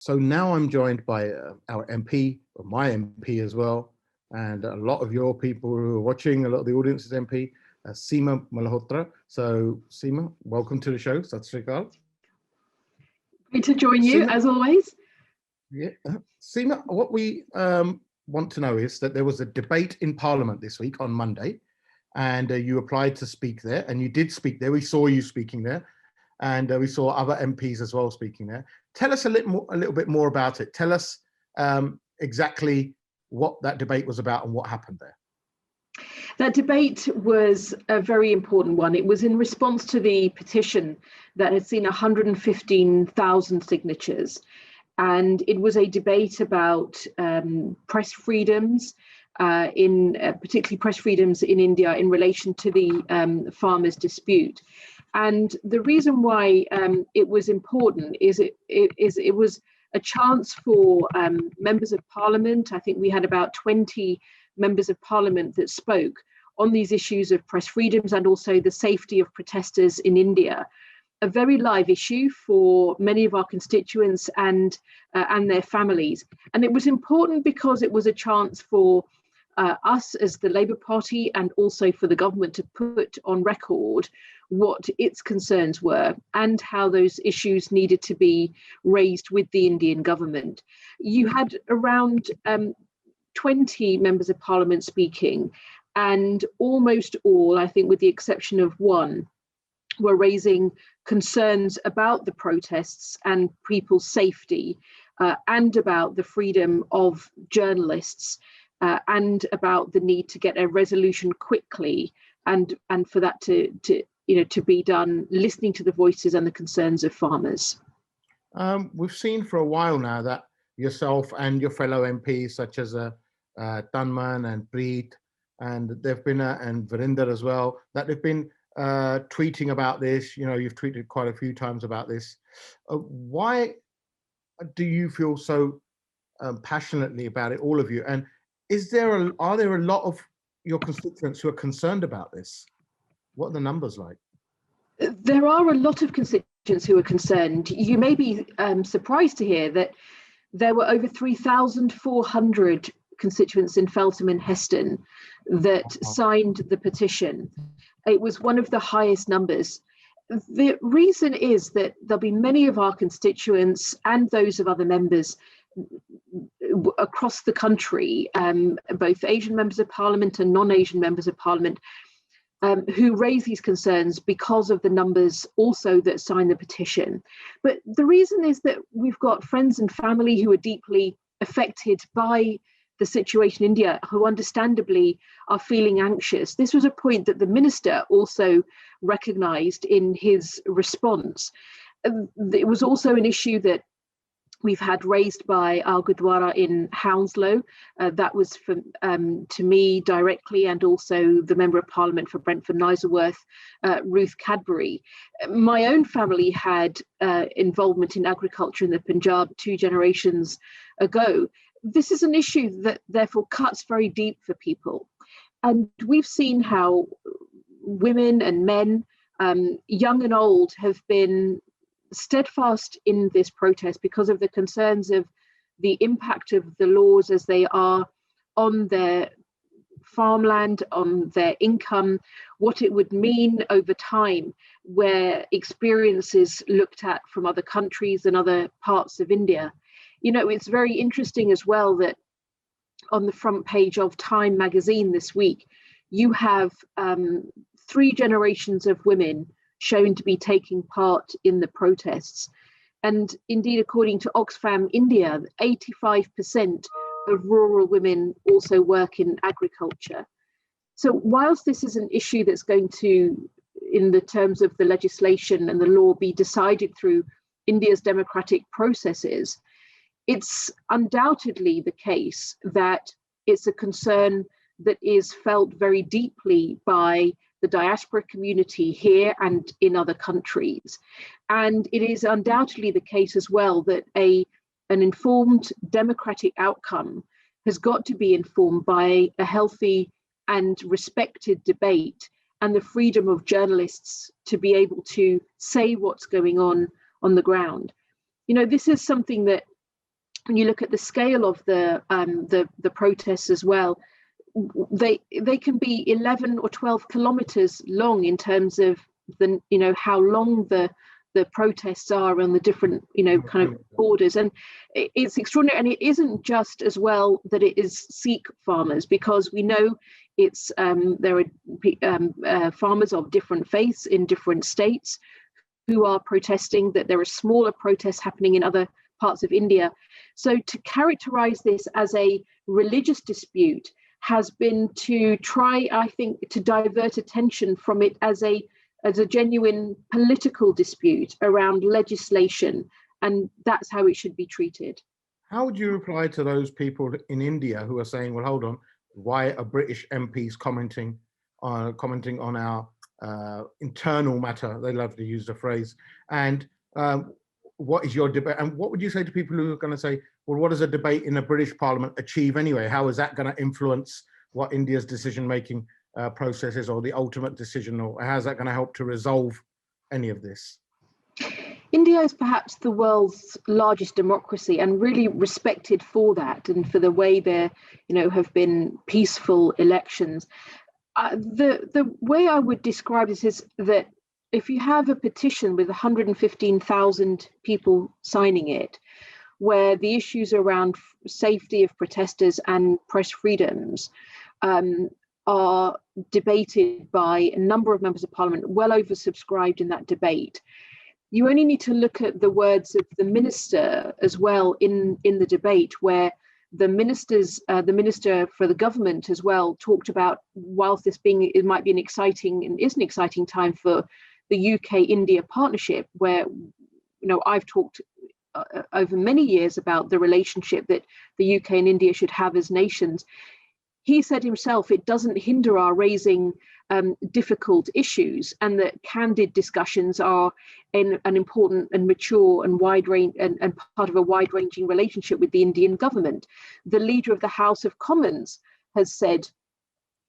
So now I'm joined by our MP, or my MP as well, and a lot of your people who are watching, a lot of the audience is MP, Seema Malhotra. So Seema, welcome to the show. Sat Sri Akal. Great to join you, Seema, as always. Yeah, Seema, what we want to know is that there was a debate in Parliament this week on Monday, and you applied to speak there, and you did speak there. We saw you speaking there, and we saw other MPs as well speaking there. Tell us a little bit more about it. Tell us exactly what that debate was about and what happened there. That debate was a very important one. It was in response to the petition that had seen 115,000 signatures. And it was a debate about press freedoms, particularly press freedoms in India in relation to the farmers' dispute. And the reason why it was important is it was a chance for members of parliament. I think we had about 20 members of parliament that spoke on these issues of press freedoms and also the safety of protesters in India. A very live issue for many of our constituents and their families. And it was important because it was a chance for us as the Labour Party and also for the government to put on record what its concerns were and how those issues needed to be raised with the Indian government. You had around 20 members of parliament speaking, and almost all, I think with the exception of one, were raising concerns about the protests and people's safety and about the freedom of journalists and about the need to get a resolution quickly and for that to be done, listening to the voices and the concerns of farmers. We've seen for a while now that yourself and your fellow MPs, such as Tanman and Preet, and they've been and Verinder as well, that they've been tweeting about this. You know, you've tweeted quite a few times about this. Why do you feel so passionately about it, all of you? And are there a lot of your constituents who are concerned about this? What are the numbers like? There are a lot of constituents who are concerned. You may be surprised to hear that there were over 3,400 constituents in Feltham and Heston that signed the petition. It was one of the highest numbers. The reason is that there'll be many of our constituents and those of other members across the country, both Asian members of parliament and non-Asian members of parliament, who raise these concerns because of the numbers also that sign the petition. But the reason is that we've got friends and family who are deeply affected by the situation in India, who understandably are feeling anxious. This was a point that the minister also recognised in his response. It was also an issue that we've had raised by our Gurdwara in Hounslow. That was to me directly, and also the Member of Parliament for Brentford Kniserworth, Ruth Cadbury. My own family had involvement in agriculture in the Punjab 2 generations ago. This is an issue that therefore cuts very deep for people. And we've seen how women and men, young and old, have been steadfast in this protest because of the concerns of the impact of the laws as they are on their farmland, on their income, what it would mean over time, where experiences looked at from other countries and other parts of India. You know, it's very interesting as well that on the front page of Time magazine this week, you have 3 generations of women shown to be taking part in the protests. And indeed, according to Oxfam India, 85% of rural women also work in agriculture. So whilst this is an issue that's going to, in the terms of the legislation and the law, be decided through India's democratic processes, it's undoubtedly the case that it's a concern that is felt very deeply by the diaspora community here and in other countries. And it is undoubtedly the case as well that an informed democratic outcome has got to be informed by a healthy and respected debate and the freedom of journalists to be able to say what's going on the ground. You know, this is something that when you look at the scale of the protests as well, they can be 11 or 12 kilometers long in terms of the, how long the protests are on the different, kind of borders. And it's extraordinary. And it isn't just as well that it is Sikh farmers, because we know it's there are farmers of different faiths in different states who are protesting, that there are smaller protests happening in other parts of India. So to characterize this as a religious dispute has been to try, I think, to divert attention from it as a genuine political dispute around legislation, and that's how it should be treated. How would you reply to those people in India who are saying, well, hold on, why are British MPs commenting on our internal matter? They love to use the phrase. And what is your debate? And what would you say to people who are going to say, well, what does a debate in a British Parliament achieve anyway? How is that going to influence what India's decision-making process is, or the ultimate decision, or how's that going to help to resolve any of this? India is perhaps the world's largest democracy, and really respected for that, and for the way there, have been peaceful elections. The way I would describe this is that if you have a petition with 115,000 people signing it, where the issues around safety of protesters and press freedoms are debated by a number of members of parliament, well oversubscribed in that debate, you only need to look at the words of the minister as well in the debate, where the minister for the government as well talked about, whilst it might be an exciting and is an exciting time for the UK-India partnership, where I've talked over many years about the relationship that the UK and India should have as nations. He said himself, it doesn't hinder our raising difficult issues, and that candid discussions are an important and mature and wide range and part of a wide-ranging relationship with the Indian government. The leader of the House of Commons has said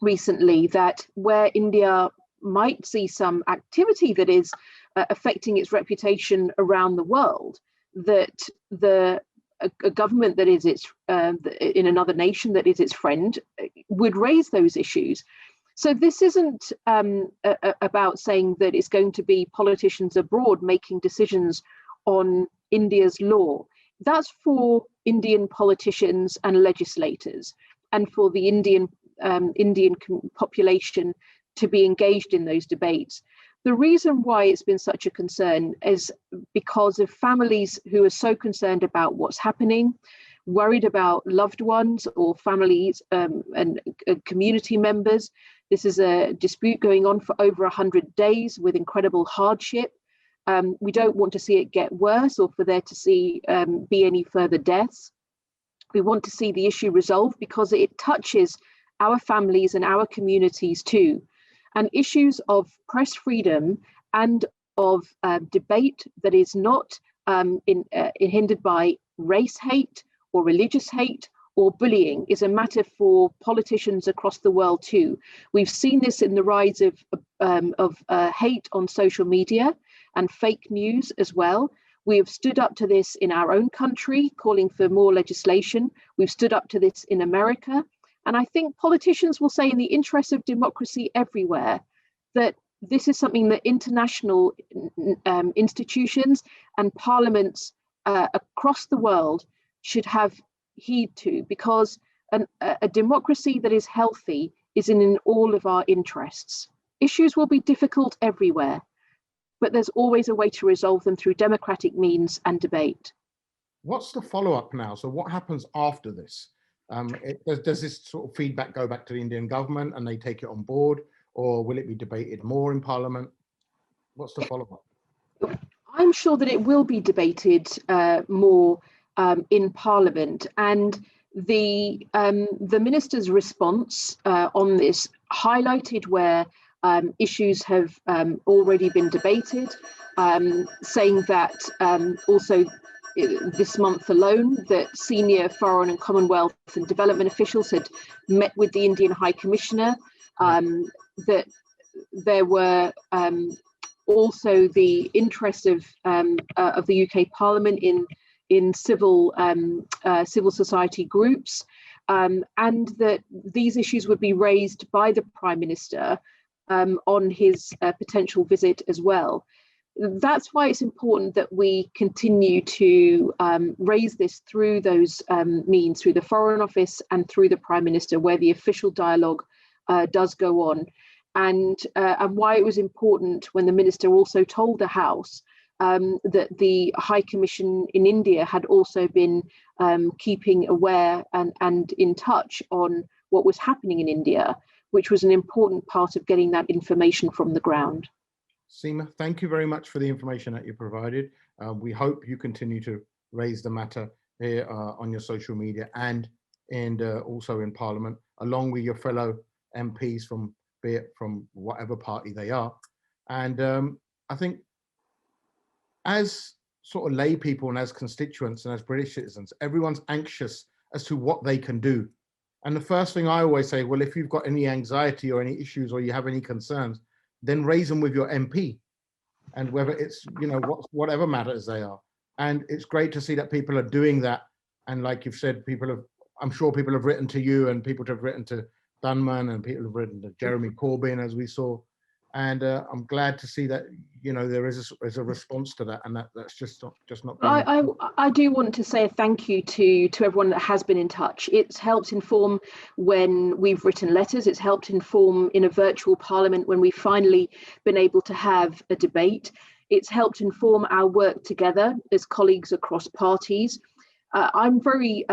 recently that where India might see some activity that is affecting its reputation around the world, that a government that is in another nation that is its friend would raise those issues. So this isn't about saying that it's going to be politicians abroad making decisions on India's law. That's for Indian politicians and legislators, and for the Indian population to be engaged in those debates. The reason why it's been such a concern is because of families who are so concerned about what's happening, worried about loved ones or families and community members. This is a dispute going on for over 100 days with incredible hardship. We don't want to see it get worse, or for there to be any further deaths. We want to see the issue resolved because it touches our families and our communities too. And issues of press freedom and of debate that is not hindered by race hate or religious hate or bullying is a matter for politicians across the world too. We've seen this in the rise of hate on social media and fake news as well. We have stood up to this in our own country, calling for more legislation. We've stood up to this in America. And I think politicians will say, in the interest of democracy everywhere, that this is something that international institutions and parliaments across the world should have heed to, because a democracy that is healthy is in all of our interests. Issues will be difficult everywhere, but there's always a way to resolve them through democratic means and debate. What's the follow-up now? So what happens after this? Does this sort of feedback go back to the Indian government and they take it on board, or will it be debated more in Parliament? What's the follow-up? I'm sure that it will be debated more in Parliament, and the minister's response on this highlighted where issues have already been debated, saying that also this month alone that senior foreign and Commonwealth and development officials had met with the Indian High Commissioner, that there were also the interest of the UK Parliament in in civil society groups, and that these issues would be raised by the Prime Minister on his potential visit as well. That's why it's important that we continue to raise this through those means, through the Foreign Office and through the Prime Minister, where the official dialogue does go on. And why it was important when the Minister also told the House that the High Commission in India had also been keeping aware and in touch on what was happening in India, which was an important part of getting that information from the ground. Seema, thank you very much for the information that you provided. We hope you continue to raise the matter here on your social media and also in Parliament, along with your fellow MPs from, be it from whatever party they are. And I think as sort of lay people and as constituents and as British citizens, everyone's anxious as to what they can do. And the first thing I always say, well, if you've got any anxiety or any issues or you have any concerns, then raise them with your MP, and whether it's, you know, whatever matters they are. And it's great to see that people are doing that. And like you've said, I'm sure people have written to you, and people have written to Dunman, and people have written to Jeremy Corbyn, as we saw. And I'm glad to see that, you know, there is a response to that, and that's just not. I do want to say a thank you to everyone that has been in touch. It's helped inform when we've written letters. It's helped inform in a virtual Parliament when we've finally been able to have a debate. It's helped inform our work together as colleagues across parties. I'm very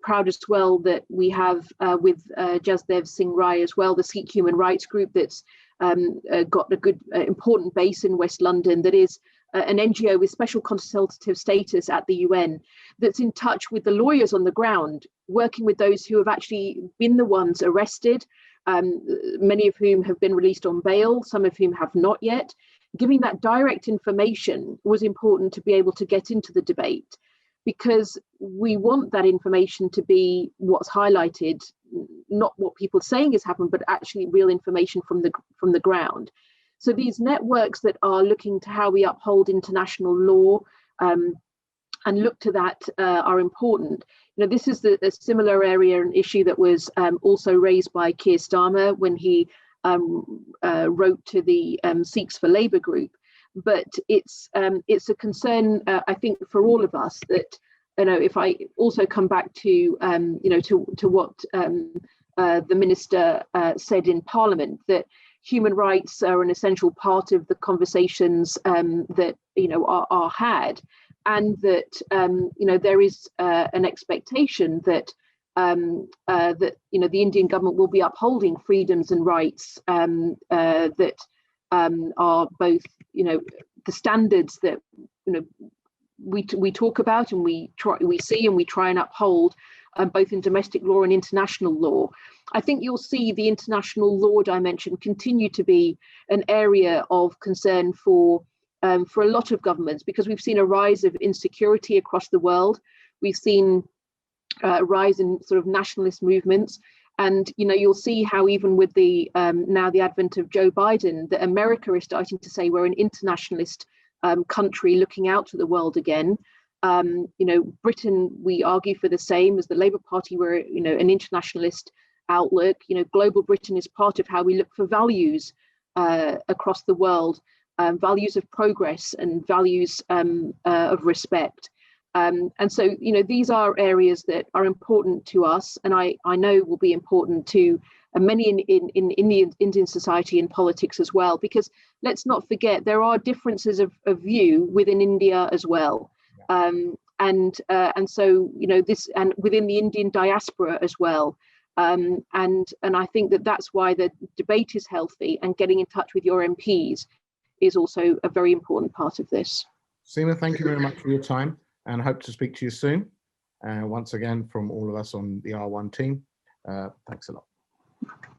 proud as well that we have with Jasdev Singh Rai as well, the Sikh human rights group that's got a good important base in West London, that is an NGO with special consultative status at the UN, that's in touch with the lawyers on the ground, working with those who have actually been the ones arrested, many of whom have been released on bail, some of whom have not yet. Giving that direct information was important to be able to get into the debate, because we want that information to be what's highlighted, not what people are saying has happened, but actually real information from the ground. So these networks that are looking to how we uphold international law and look to that are important. You know, this is a similar area and issue that was also raised by Keir Starmer when he wrote to the Sikhs for Labour group. But it's a concern, I think, for all of us that, you know, if I also come back to, you know, to what the Minister said in Parliament, that human rights are an essential part of the conversations that, you know, are had, and that, you know, there is an expectation that that, you know, the Indian government will be upholding freedoms and rights that are both, you know, the standards that, you know, we talk about and we see and we try and uphold, both in domestic law and international law. I think you'll see the international law dimension continue to be an area of concern for a lot of governments, because we've seen a rise of insecurity across the world. We've seen a rise in sort of nationalist movements. And, you know, you'll see how even with the now the advent of Joe Biden, that America is starting to say we're an internationalist country looking out to the world again. You know, Britain, we argue for the same as the Labour Party. We're, you know, an internationalist outlook. You know, global Britain is part of how we look for values across the world, values of progress and values of respect. And so, you know, these are areas that are important to us, and I know will be important to many in Indian society and politics as well, because let's not forget there are differences of view within India as well. And so, you know, this, and within the Indian diaspora as well. And I think that that's why the debate is healthy, and getting in touch with your MPs is also a very important part of this. Seema, thank you very much for your time, and hope to speak to you soon. Once again, from all of us on the R1 team, thanks a lot.